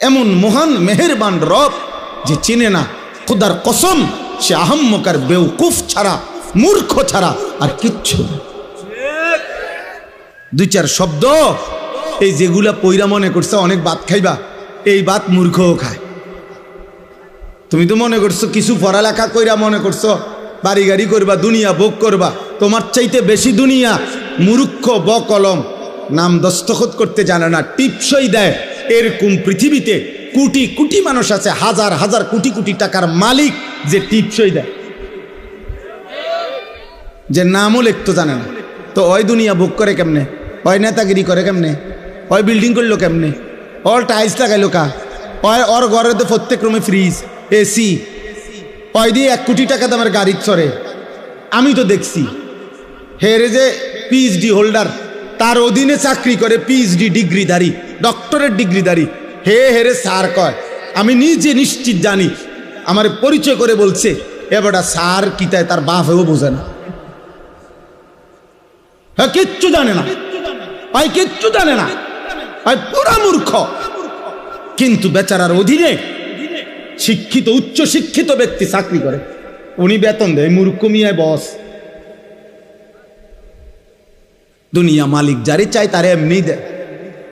এমন মহান মেহেরবান রব যে চিনে না খুদার কসম, সে আহাম্মকার বেউকুফ ছাড়া, মূর্খ ছাড়া আর কিচ্ছু না। দুই চার শব্দ এই যেগুলা পইরা মনে করছে অনেক ভাত খাইবা, এই ভাত মূর্খও খায়। তুমি তো মনে করছো কিছু পড়ালেখা কইরা মনে করছো বাড়ি গাড়ি করবা, দুনিয়া ভোগ করবা, তোমার চাইতে বেশি দুনিয়া মূর্খ বকলম, নাম দস্তখত করতে জানে না, টিপসই দেয়। এরকম পৃথিবীতে কোটি কোটি মানুষ আছে, হাজার হাজার কোটি কোটি টাকার মালিক, যে টিপসই দেয়, যে নামও লিখতে জানে না। তো ওই দুনিয়া ভোগ করে কেমনে? ওই নেতাগিরি করে কেমনে? ওই বিল্ডিং করলো কেমনে? ওর টাইলস লাগাইলো কা? ওর ঘরে তো প্রত্যেক রুমে ফ্রিজ, এসি, ওই দিয়ে 1 কোটি টাকা দামের গাড়ি চড়ে। আমি তো দেখছি হেরে যে পিএইচডি হোল্ডার, তার অধীনে চাকরি করে পিএইচডি ডিগ্রিধারী, ডক্টরেট ডিগ্রিধারী, হেরে স্যার কয়। আমি নিজে নিশ্চিত জানি, আমার পরিচয় করে বলছে এবারটা স্যার কি তাই তার বাপ হয়েও বোঝে না, কিচ্ছু জানে না, ভাই কিচ্ছু জানে না, ভাই পুরা মূর্খ। কিন্তু বেচারার অধীনে শিক্ষিত উচ্চ শিক্ষিত ব্যক্তি চাকরি করে, উনি বেতন দেয়, মূর্খ মিয়ায় বস। দুনিয়া মালিক যারে চায় তারে এমনি দেয়।